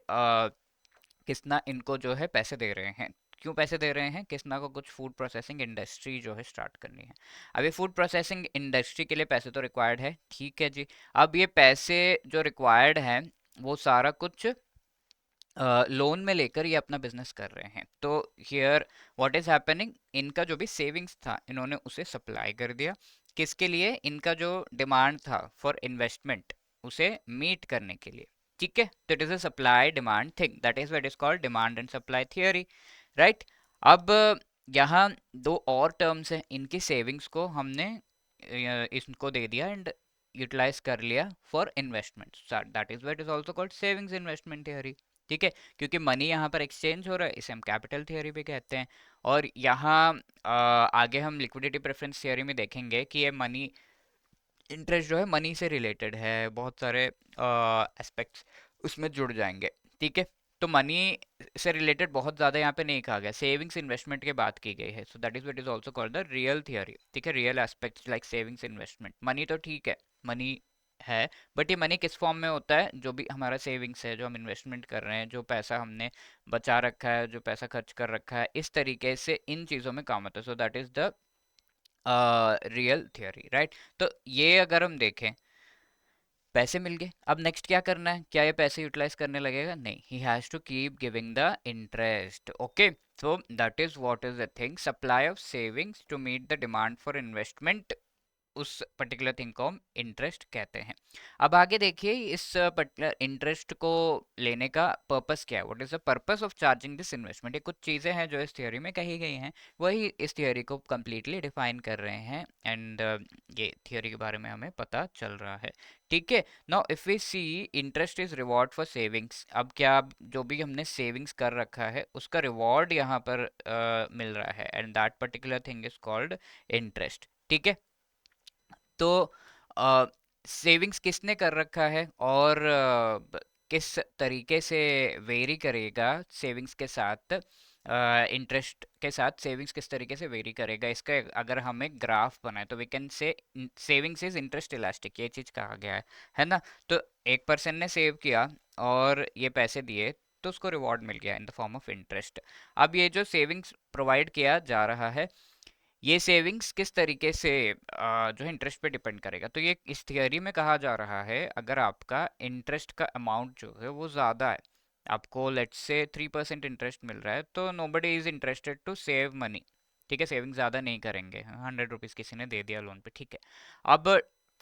किसना इनको जो है पैसे दे रहे हैं। क्यों पैसे दे रहे हैं? किसना को कुछ फूड प्रोसेसिंग इंडस्ट्री जो है स्टार्ट करनी है। अब ये फूड प्रोसेसिंग इंडस्ट्री के लिए पैसे तो रिक्वायर्ड है, ठीक है जी। अब ये पैसे जो रिक्वायर्ड हैं वो सारा कुछ लोन में लेकर ये अपना बिजनेस कर रहे हैं। तो हियर व्हाट इज हैपनिंग, इनका जो भी सेविंग्स था इन्होंने उसे सप्लाई कर दिया, किसके लिए? इनका जो डिमांड था फॉर इन्वेस्टमेंट उसे मीट करने के लिए, ठीक है? तो it is a supply demand thing, that is what is called demand and supply theory, right? अब यहाँ दो और टर्म्स हैं, इनकी सेविंग्स को हमने इनको दे दिया एंड यूटिलाइज कर लिया for investment, that is what is also called savings investment theory, ठीक है? क्योंकि मनी यहाँ पर एक्सचेंज हो रहा है, इसे हम कैपिटल थियोरी भी कहते हैं। और यहाँ आगे हम लिक्विडिटी प्रेफरेंस थियोरी में देखेंगे कि ये मनी, इंटरेस्ट जो है मनी से रिलेटेड है, बहुत सारे एस्पेक्ट्स उसमें जुड़ जाएंगे, ठीक है? तो मनी से रिलेटेड बहुत ज़्यादा यहाँ पे नहीं कहा गया, सेविंग्स इन्वेस्टमेंट की बात की गई है। सो that is what is also called the real theory, ठीक है? Real aspects like savings investment, money तो ठीक है, मनी है, बट ये मनी किस फॉर्म में होता है? जो भी हमारा सेविंग्स है, जो हम इन्वेस्टमेंट कर रहे हैं, जो पैसा हमने बचा रखा है, जो पैसा खर्च कर रखा है, इस तरीके से इन चीज़ों में काम आता है। सो that is the real theory, right? तो ये अगर हम देखें पैसे मिल गए, अब नेक्स्ट क्या करना है, क्या ये पैसे यूटिलाइज करने लगेगा, नहीं, he has to keep giving the interest. Okay, so that is what is the thing, supply of savings to meet the demand for investment, उस पर्टिकुलर थिंग को हम इंटरेस्ट कहते हैं। अब आगे देखिए, इस पर्टिकुलर इंटरेस्ट को लेने का पर्पस क्या है, what is the purpose of charging this investment. ये कुछ चीज़ें हैं जो इस थियोरी में कही गई हैं, वही इस थियोरी को कम्प्लीटली डिफाइन कर रहे हैं, एंड ये थियोरी के बारे में हमें पता चल रहा है। ठीक है, now if we see, interest is reward for savings. अब क्या, जो भी हमने सेविंग्स कर रखा है उसका रिवॉर्ड यहाँ पर मिल रहा है, and that particular thing is called interest. ठीक है, तो सेविंग्स किसने कर रखा है और किस तरीके से वेरी करेगा सेविंग्स के साथ, इंटरेस्ट के साथ सेविंग्स किस तरीके से वेरी करेगा, इसका अगर हम एक ग्राफ बनाए तो we can say savings is interest elastic, ये चीज़ कहा गया है ना। तो एक पर्सन ने सेव किया और ये पैसे दिए, तो उसको रिवॉर्ड मिल गया in the form of interest. अब ये जो सेविंग्स प्रोवाइड किया जा रहा है, ये सेविंग्स किस तरीके से जो है इंटरेस्ट पे डिपेंड करेगा, तो ये इस थियरी में कहा जा रहा है, अगर आपका इंटरेस्ट का अमाउंट जो है वो ज़्यादा है, आपको लेट्स से 3% इंटरेस्ट मिल रहा है, तो nobody is interested to save money. ठीक है, सेविंग ज़्यादा नहीं करेंगे, 100 रुपीज़ किसी ने दे दिया लोन पे, ठीक है। अब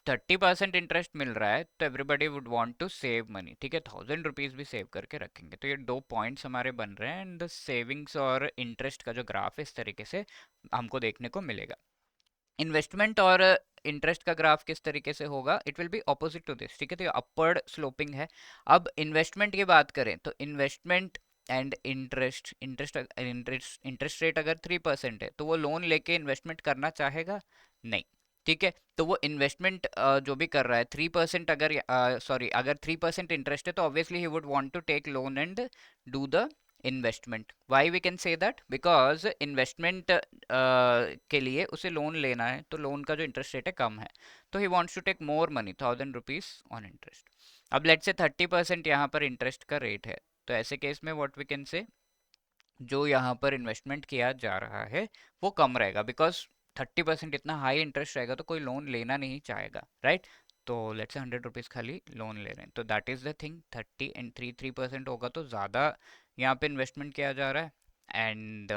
30% इंटरेस्ट मिल रहा है, तो everybody would want to save money, ठीक है, 1000 रुपीज़ भी सेव करके रखेंगे। तो ये दो पॉइंट्स हमारे बन रहे हैं, एंड सेविंग्स और इंटरेस्ट का जो ग्राफ है इस तरीके से हमको देखने को मिलेगा। इन्वेस्टमेंट और इंटरेस्ट का ग्राफ किस तरीके से होगा, it will be opposite to this, ठीक है, तो ये अपवर्ड स्लोपिंग है। अब इन्वेस्टमेंट की बात करें तो investment and interest, interest rate अगर 3% है, तो वो लोन लेके इन्वेस्टमेंट करना चाहेगा, नहीं। ठीक है, तो वो इन्वेस्टमेंट जो भी कर रहा है 3%, अगर सॉरी अगर 3% इंटरेस्ट है, तो obviously he would want to take loan and do the investment. Why we can say that, because investment के लिए उसे लोन लेना है, तो लोन का जो इंटरेस्ट रेट है कम है, तो he wants to take more money, 1000 rupees on interest. अब लेट्स से 30% यहाँ पर इंटरेस्ट का रेट है, तो ऐसे केस में व्हाट वी कैन से, जो यहाँ पर इन्वेस्टमेंट किया जा रहा है वो कम रहेगा, बिकॉज 30% इतना हाई इंटरेस्ट रहेगा तो कोई लोन लेना नहीं चाहेगा, राइट। तो लेट्स से 100 रुपीज़ खाली लोन ले रहे हैं, तो that is the thing, 30 and 3% होगा तो ज़्यादा यहाँ पे इन्वेस्टमेंट किया जा रहा है, एंड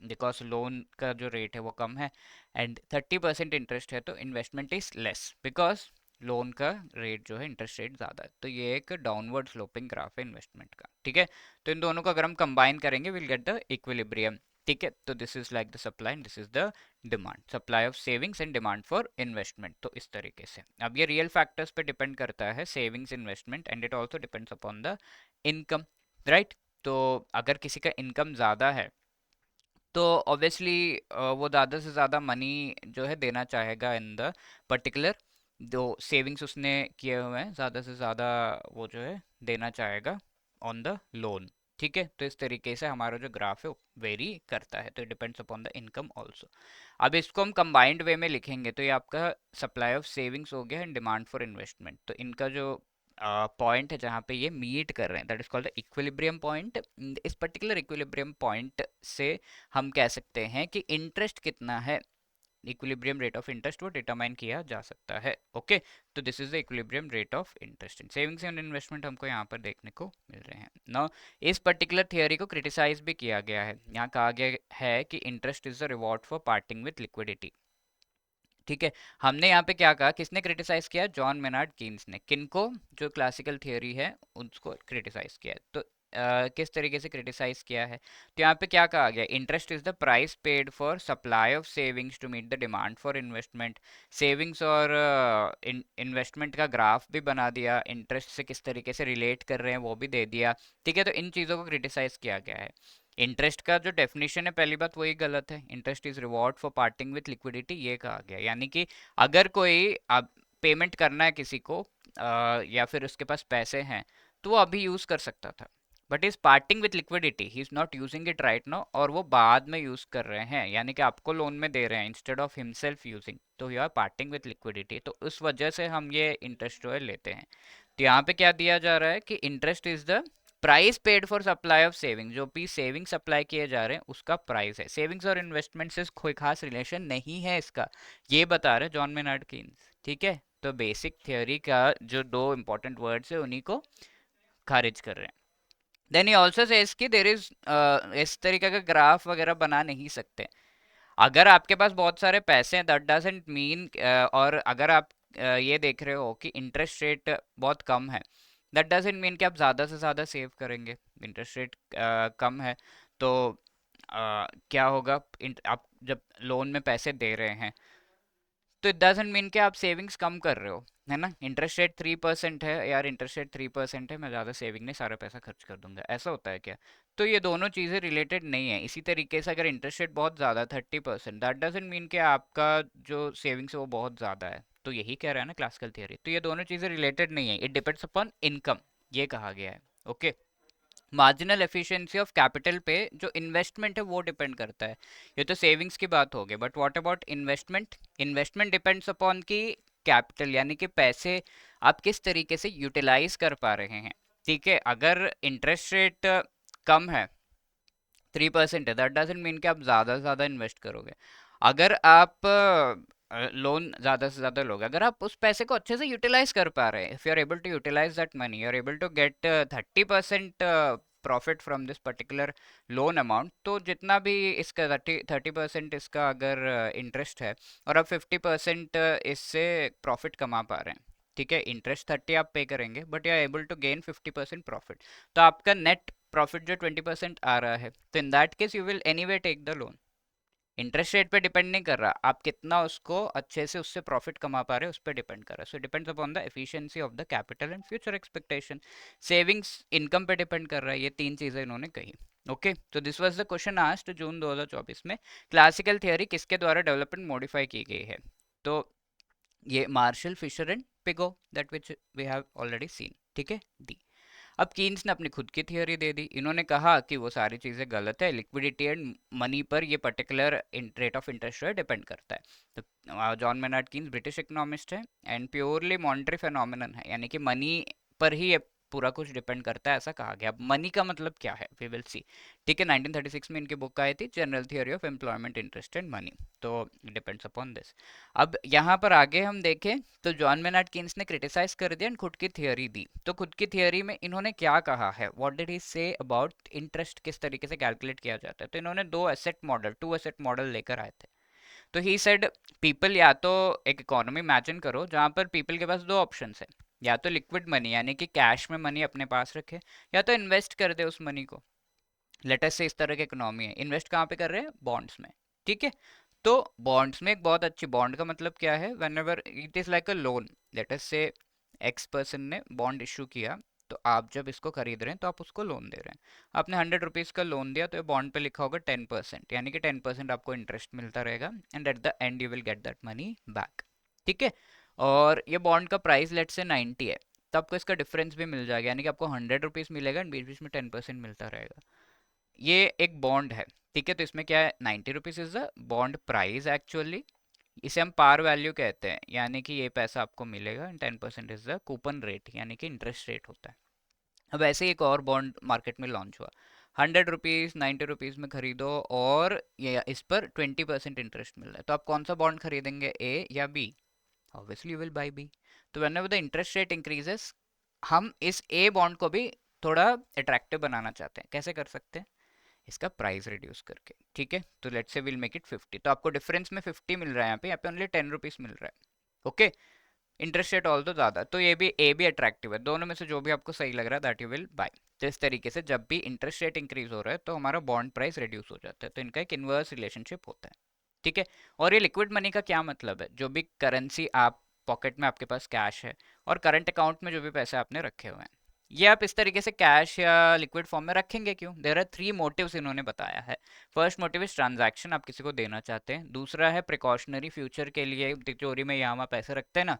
बिकॉज लोन का जो रेट है वो कम है, एंड 30% इंटरेस्ट है, तो investment is less because loan का रेट जो है, इंटरेस्ट रेट ज़्यादा है। तो ये एक डाउनवर्ड स्लोपिंग ग्राफ है इन्वेस्टमेंट का, ठीक है। तो इन दोनों को अगर हम कंबाइन करेंगे, विल गेट द इक्विलिब्रियम, ठीक है। तो this is like the supply and this is the demand, supply of savings and demand for investment, तो इस तरीके से। अब ये रियल फैक्टर्स पे डिपेंड करता है, savings, investment, and it also depends upon the income, right. तो अगर किसी का इनकम ज़्यादा है, तो ऑब्वियसली वो ज़्यादा से ज़्यादा मनी जो है देना चाहेगा इन द पर्टिकुलर, जो सेविंग्स उसने किए हुए हैं, ज़्यादा से ज़्यादा वो जो है देना चाहेगा ऑन द लोन, ठीक है। तो इस तरीके से हमारा जो ग्राफ है वेरी करता है, तो it depends upon the income also. अब इसको हम कंबाइंड वे में लिखेंगे, तो ये आपका सप्लाई ऑफ सेविंग्स हो गया एंड डिमांड फॉर इन्वेस्टमेंट, तो इनका जो पॉइंट है जहाँ पे ये मीट कर रहे हैं, that is called the equilibrium point. इस पर्टिकुलर इक्विलिब्रियम पॉइंट से हम कह सकते हैं कि इंटरेस्ट कितना है, इक्विलिब्रियम रेट ऑफ इंटरेस्ट वो डिटरमाइन किया जा सकता है। ओके, तो this is the equilibrium rate of interest in savings and investment, हमको यहाँ पर देखने को मिल रहे हैं ना। इस पर्टिकुलर थियोरी को क्रिटिसाइज भी किया गया है, यहाँ कहा गया है कि interest is the reward for parting with liquidity, ठीक है। हमने यहाँ पे क्या कहा, किसने क्रिटिसाइज किया, जॉन मेनार्ड कीन्स ने, किनको, जो क्लासिकल थियोरी है उसको क्रिटिसाइज किया है। तो किस तरीके से क्रिटिसाइज किया है, तो यहाँ पे क्या कहा गया, interest is the price paid for supply of savings to meet the demand for investment. Savings और इन्वेस्टमेंट का ग्राफ भी बना दिया, इंटरेस्ट से किस तरीके से रिलेट कर रहे हैं वो भी दे दिया, ठीक है। तो इन चीज़ों को क्रिटिसाइज किया गया है। इंटरेस्ट का जो डेफिनेशन है, पहली बात वही गलत है, interest is reward for parting with liquidity, ये कहा गया, यानी कि अगर कोई अब पेमेंट करना है किसी को, या फिर उसके पास पैसे हैं, तो वो अभी यूज कर सकता था, but is parting with liquidity, he is not using it right now, और वो बाद में यूज कर रहे हैं, यानी कि आपको लोन में दे रहे हैं इंस्टेड ऑफ हिमसेल्फ यूजिंग, तो you are parting with liquidity, तो उस वजह से हम ये इंटरेस्ट जो है लेते हैं। तो यहाँ पे क्या दिया जा रहा है कि interest is the price paid for supply of saving, जो भी सेविंग सप्लाई किए जा रहे हैं उसका प्राइस है। सेविंग्स और इन्वेस्टमेंट से कोई खास रिलेशन नहीं है इसका, ये बता रहे जॉन मेनार्ड कीन्स, ठीक है। तो बेसिक थियोरी का जो दो इंपॉर्टेंट वर्ड्स है उन्हीं को खारिज कर रहे हैं। देन ही ऑल्सो सेज कि देर इज इस तरीके का ग्राफ वगैरह बना नहीं सकते। अगर आपके पास बहुत सारे पैसे हैं दैट डजंट मीन, और अगर आप ये देख रहे हो कि इंटरेस्ट रेट बहुत कम है, दैट डजंट मीन कि आप ज़्यादा से ज़्यादा सेव करेंगे। इंटरेस्ट रेट कम है तो क्या होगा, आप जब लोन में पैसे दे रहे हैं तो इट डजंट मीन कि आप सेविंग्स कम कर रहे हो, है ना। इंटरेस्ट रेट 3% है यार, इंटरेस्ट रेट 3% है, मैं ज़्यादा सेविंग नहीं, सारा पैसा खर्च कर दूंगा, ऐसा होता है क्या? तो ये दोनों चीज़ें रिलेटेड नहीं है। इसी तरीके से अगर इंटरेस्ट रेट बहुत ज़्यादा 30%, दैट डजंट मीन कि आपका जो सेविंग्स है वो बहुत ज़्यादा है। तो यही कह रहा है ना क्लासिकल थियरी। तो ये दोनों चीज़ें रिलेटेड नहीं है, इट डिपेंड्स अपॉन इनकम, ये कहा गया है। Okay, marginal efficiency of capital पे जो इन्वेस्टमेंट है वो डिपेंड करता है। ये तो सेविंग्स की बात हो गई, but what about investment? Investment depends upon की कैपिटल, यानी कि पैसे आप किस तरीके से यूटिलाइज कर पा रहे हैं। ठीक है, अगर इंटरेस्ट रेट कम है, 3% है, दैट डजंट मीन कि आप ज़्यादा से ज़्यादा इन्वेस्ट करोगे। अगर आप लोन ज़्यादा से ज़्यादा लोगे, अगर आप उस पैसे को अच्छे से यूटिलाइज कर पा रहे हैं, if you are able to utilise that money, you are able to get 30% profit from this particular loan amount, तो जितना भी इसका 30% इसका अगर इंटरेस्ट है और आप 50% इससे प्रॉफिट कमा पा रहे हैं, ठीक है, इंटरेस्ट 30 आप पे करेंगे but you are able to gain 50% profit, तो आपका नेट प्रॉफिट जो 20% आ रहा है, तो in that case you will anyway take the loan. Interest rate पे डिपेंड नहीं कर रहा, आप कितना उसको अच्छे से उससे प्रॉफिट कमा पा रहे हो उस पर डिपेंड कर रहा है। So depends upon the efficiency of the capital and future expectation. Savings income पे डिपेंड कर रहा है, ये तीन चीजें इन्होंने कही। ओके, तो this was the question asked June 2024 में। क्लासिकल थियरी किसके द्वारा डेवलपमेंट मॉडिफाई की गई है? तो ये Marshall, Fisher and Pigou, that which we have already seen. ठीक है, दी। अब कीन्स ने अपनी खुद की थियोरी दे दी। इन्होंने कहा कि वो सारी चीज़ें गलत है, लिक्विडिटी एंड मनी पर ये particular rate of interest rate depend करता है। तो John Maynard Keynes British economist है एंड प्योरली मॉनेटरी फेनोमेनन है, यानी कि मनी पर ही ये पूरा कुछ डिपेंड करता है, ऐसा कहा गया। अब मनी का मतलब क्या है, वी विल सी। ठीक है, 1936 में इनकी बुक आई थी, general theory of employment, interest and money. तो डिपेंड्स अपॉन दिस। अब यहाँ पर आगे हम देखें तो जॉन मेनार्ड कीन्स ने क्रिटिसाइज कर दिया एंड खुद की थियोरी दी। तो खुद की थियोरी में इन्होंने क्या कहा है, what did he say about interest, किस तरीके से कैलकुलेट किया जाता है? तो इन्होंने दो asset model, two asset model लेकर आए थे। तो ही सेड पीपल, या तो एक इकोनॉमी इमेजिन करो जहां पर पीपल के पास दो ऑप्शंस है, या तो लिक्विड मनी यानी कि कैश में मनी अपने पास रखे, या तो इन्वेस्ट कर दे उस मनी को। लेटेस्ट से इस तरह की इकोनॉमी है, इन्वेस्ट कहाँ पे कर रहे हैं? बॉन्ड्स में। ठीक है, तो बॉन्ड्स में एक बहुत अच्छी, बॉन्ड का मतलब क्या है, when ever it is like a loan, latest से एक्स पर्सन ने बॉन्ड इशू किया, तो आप जब इसको खरीद रहे हैं तो आप उसको लोन दे रहे हैं। आपने 100 रुपीज़ का लोन दिया, तो ये बॉन्ड पे लिखा होगा 10%, यानी कि 10% आपको इंटरेस्ट मिलता रहेगा and at the end you will get that money back. ठीक है, और ये बॉन्ड का प्राइस लेट से 90 है, तो आपको इसका डिफरेंस भी मिल जाएगा, यानी कि आपको 100 रुपीज़ मिलेगा एंड बीच बीच में 10% मिलता रहेगा। ये एक बॉन्ड है। ठीक है, तो इसमें क्या है, 90 rupees is the bond price actually, इसे हम पार वैल्यू कहते हैं, यानी कि ये पैसा आपको मिलेगा and 10% is the coupon rate, यानी कि इंटरेस्ट रेट होता है। अब ऐसे ही एक और बॉन्ड मार्केट में लॉन्च हुआ, 100 रुपीज़ 90 रुपीज़ में खरीदो और ये इस पर 20% इंटरेस्ट मिल रहा है, तो आप कौन सा बॉन्ड खरीदेंगे, ए या B? Obviously you will buy B. तो whenever the interest rate increases, हम इस ए बॉन्ड को भी थोड़ा अट्रैक्टिव बनाना चाहते हैं, कैसे कर सकते हैं? इसका प्राइस रिड्यूस करके। ठीक है, तो लेट्स से विल मेक इट 50, तो आपको डिफरेंस में 50 मिल रहा है, यहाँ पे ओनली 10 रुपीज़ मिल रहा है। ओके, इंटरेस्ट रेट ऑल तो ज़्यादा, तो ये भी ए भी अट्रैक्टिव है, दोनों में से जो भी आपको सही लग रहा है दैट यू विल बाय। तो इस तरीके से जब भी इंटरेस्ट रेट इंक्रीज हो रहा है तो हमारा बॉन्ड प्राइस रिड्यूस हो जाता है, तो इनका एक इन्वर्स रिलेशनशिप होता है। ठीक है, और ये लिक्विड मनी का क्या मतलब है, जो भी करेंसी आप पॉकेट में आपके पास कैश है और करंट अकाउंट में जो भी पैसे आपने रखे हुए हैं, ये आप इस तरीके से कैश या लिक्विड फॉर्म में रखेंगे क्यों? देयर आर थ्री मोटिव्स इन्होंने बताया है। फर्स्ट मोटिव इज ट्रांजैक्शन, आप किसी को देना चाहते हैं। दूसरा है प्रिकॉशनरी, फ्यूचर के लिए तिजोरी में यहाँ वहाँ पैसे रखते हैं ना,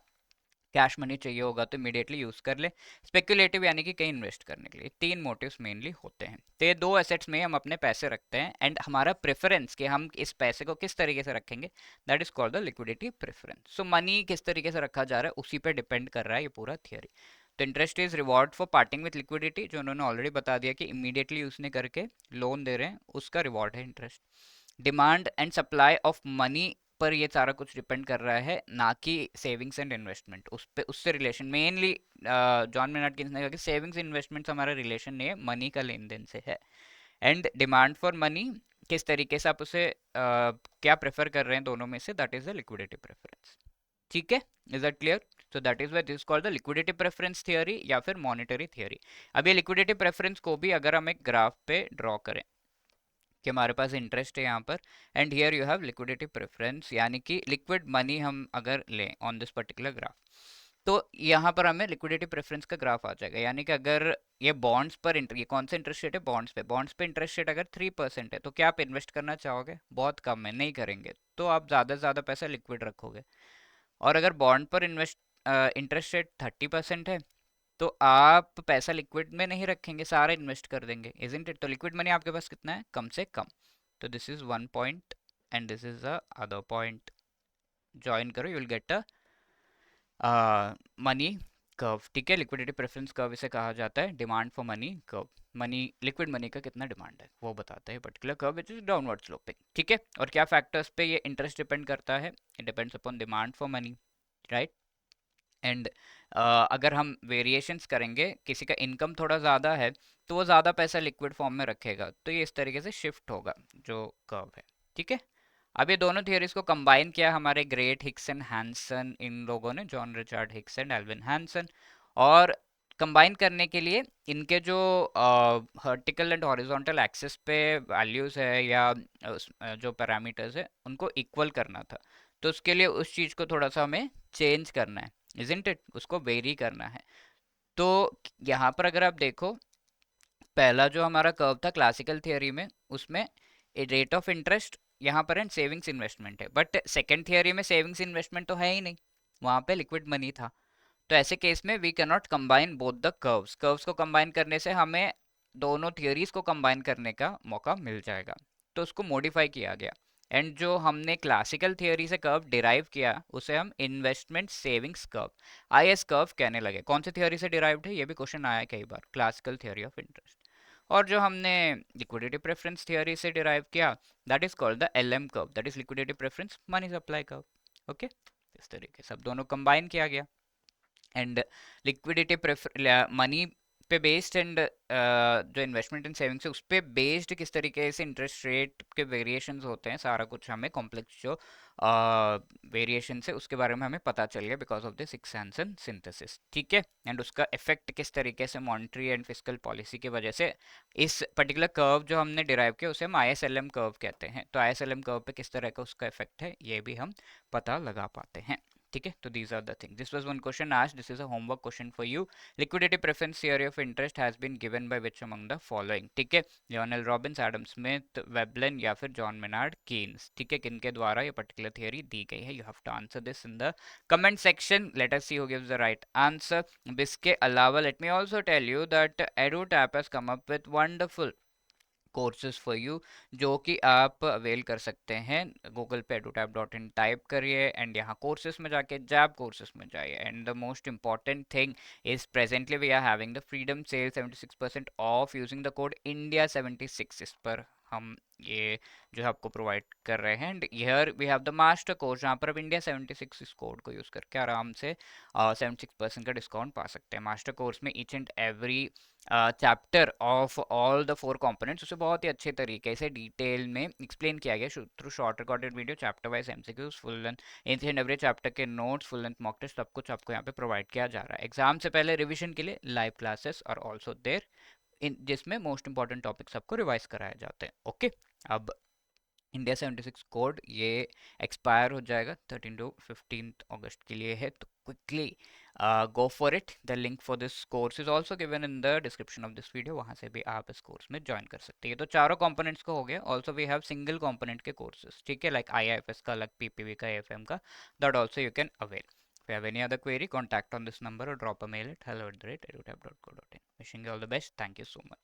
कैश मनी चाहिए होगा तो इमीडिएटली यूज कर ले। स्पेकुलेटिव यानी कि कहीं इन्वेस्ट करने के लिए। तीन मोटिव्स मेनली होते हैं, तो ये दो एसेट्स में हम अपने पैसे रखते हैं एंड हमारा प्रेफरेंस कि हम इस पैसे को किस तरीके से रखेंगे, that is called the liquidity preference. So money किस तरीके से रखा जा रहा है उसी पे डिपेंड कर रहा है ये पूरा थियरी। तो interest is reward for parting with liquidity, जो उन्होंने ऑलरेडी बता दिया कि इमीडिएटली उसने करके लोन दे रहे हैं, उसका रिवॉर्ड है interest. Demand and supply of money ऊपर ये सारा कुछ डिपेंड कर रहा है, ना कि सेविंग्स एंड इन्वेस्टमेंट। उस पे उससे relation mainly John Maynard Keynes ने कहा कि सेविंग्स इन्वेस्टमेंट हमारा रिलेशन नहीं है, मनी का लेन देन से है। एंड डिमांड फॉर मनी, किस तरीके से आप उसे क्या प्रेफर कर रहे हैं दोनों में से, that is the liquidity preference. ठीक है, इज दैट क्लियर? तो that is why this called the liquidity preference theory या फिर मॉनेटरी थियरी। अब ये लिक्विडिटी प्रेफरेंस को भी अगर हम एक ग्राफ पे ड्रॉ करें कि हमारे पास इंटरेस्ट है यहाँ पर, and here you have liquidity preference, यानी कि लिक्विड मनी हम अगर लें ऑन दिस पर्टिकुलर ग्राफ, तो यहाँ पर हमें लिक्विडिटी प्रेफरेंस का ग्राफ आ जाएगा। यानी कि अगर ये बॉन्ड्स पर ये कौन सा इंटरेस्ट रेट है? बॉन्ड्स पे इंटरेस्ट रेट अगर 3% है, तो क्या आप इन्वेस्ट करना चाहोगे? बहुत कम है, नहीं करेंगे, तो आप ज़्यादा से ज़्यादा पैसा लिक्विड रखोगे। और अगर बॉन्ड पर इंटरेस्ट रेट 30% है, तो आप पैसा लिक्विड में नहीं रखेंगे, सारा इन्वेस्ट कर देंगे, इजंट इट? तो लिक्विड मनी आपके पास कितना है? कम से कम। तो this is one point and this is the other point, join करो, you will get a money curve. ठीक है, लिक्विडिटी प्रेफरेंस कर्व इसे कहा जाता है, demand for money curve. Money, liquid money का कितना डिमांड है वो बताता है particular curve which is downward sloping. ठीक है, और क्या फैक्टर्स पे ये इंटरेस्ट डिपेंड करता है? It depends upon demand for money, right? And अगर हम वेरिएशंस करेंगे, किसी का इनकम थोड़ा ज़्यादा है तो वो ज़्यादा पैसा लिक्विड फॉर्म में रखेगा, तो ये इस तरीके से शिफ्ट होगा जो कर्व है। ठीक है, अब ये दोनों थियरीज को कंबाइन किया हमारे ग्रेट हिक्स एंड हैंसन, इन लोगों ने, John Richard Hicks and Alvin Hansen. और कंबाइन करने के लिए इनके जो वर्टिकल एंड हॉरिजॉन्टल एक्सिस पे वैल्यूज है या जो पैरामीटर्स है उनको इक्वल करना था। तो उसके लिए उस चीज़ को थोड़ा सा हमें चेंज करना है, इजंट इट? उसको वेरी करना है। तो यहाँ पर अगर आप देखो, पहला जो हमारा कर्व था क्लासिकल थियोरी में, उसमें रेट ऑफ इंटरेस्ट यहाँ पर एंड सेविंग्स इन्वेस्टमेंट है, बट सेकंड थियोरी में सेविंग्स इन्वेस्टमेंट तो है ही नहीं, वहाँ पे लिक्विड मनी था। तो ऐसे केस में we can not combine both the curves. Curves को कंबाइन करने से हमें दोनों थियोरीज को कंबाइन करने का मौका मिल जाएगा, तो उसको मॉडिफाई किया गया। एंड जो हमने क्लासिकल थियोरी से कर्व डिराइव किया उसे हम investment savings curve, IS curve कहने लगे। कौन सी थियोरी से डिराइव्ड है? ये भी क्वेश्चन आया है कई बार, क्लासिकल थियोरी ऑफ इंटरेस्ट। और जो हमने लिक्विडिटी प्रेफरेंस थियोरी से डिराइव किया, that is called the LM curve, that is liquidity preference money supply curve. Okay, इस तरीके से अब दोनों कंबाइन किया गया। एंड लिक्विडिटी प्रेफर मनी पे बेस्ड एंड जो इन्वेस्टमेंट एंड सेविंग्स है उस पे बेस्ड किस तरीके से इंटरेस्ट रेट के वेरिएशंस होते हैं, सारा कुछ हमें कॉम्प्लेक्स जो वेरिएशन है उसके बारे में हमें पता चल गया because of the Hicks Hansen synthesis. ठीक है, एंड उसका इफेक्ट किस तरीके से मॉनेटरी एंड फिस्कल पॉलिसी की वजह से, इस पर्टिकुलर कर्व जो हमने डिराइव किया उसे हम आईएसएलएम कर्व कहते हैं। तो आईएसएलएम कर्व पे किस तरह का उसका इफेक्ट है ये भी हम पता लगा पाते हैं। ठीक है, तो these are the thing, this was one question asked, this is a homework question for you. Liquidity preference theory of interest has been given by which among the following? ठीक है, Lionel Robbins, Adam Smith, Veblen या फिर John Maynard Keynes. ठीक है, किनके द्वारा ये particular theory दी गई है? You have to answer this in the comment section, let us see who gives the right answer. इसके अलावा let me also tell you that EduTap has come up with wonderful courses for you, जो कि आप avail कर सकते हैं। Google पे edutap.in type करिए एंड यहाँ कोर्सेज में जाके जैब कोर्सेज में जाइए। And the most important thing is presently we are having the freedom sale 76% of using the code इंडिया76। इस पर हम ये जो है आपको प्रोवाइड कर रहे हैं। And here we have the master course, जहाँ पर आप इंडिया76 इस कोड को यूज़ करके आराम से 76% का डिस्काउंट पा सकते हैं। मास्टर कोर्स में each and every chapter of all the 4 components उसे बहुत ही अच्छे तरीके से डिटेल में एक्सप्लेन किया गया through short recorded video, chapter wise MCQs, full length each and every chapter के notes, full length mock test, सब कुछ आपको यहाँ पे प्रोवाइड किया जा रहा है। एग्जाम से पहले रिविजन के लिए लाइव क्लासेस और ऑल्सो देर इन जिसमें मोस्ट इंपॉर्टेंट टॉपिक्स आपको रिवाइज कराए जाते हैं। ओके, अब इंडिया 76 कोड ये एक्सपायर हो जाएगा 13 टू 15 अगस्त के लिए है, तो quickly go for it. The link for this course is also given in the description of this video, वहाँ से भी आप इस कोर्स में ज्वाइन कर सकते हैं। तो चारों कंपोनेंट्स को हो गया। Also we have single component के कोर्सेज, ठीक है, लाइक आईआईएफएस का अलग, पीपीवी का, एएफएम का, that also you can avail. If you have any other query, contact on this number or drop a mail at hello@edutap.co.in. Wishing you all the best. Thank you so much.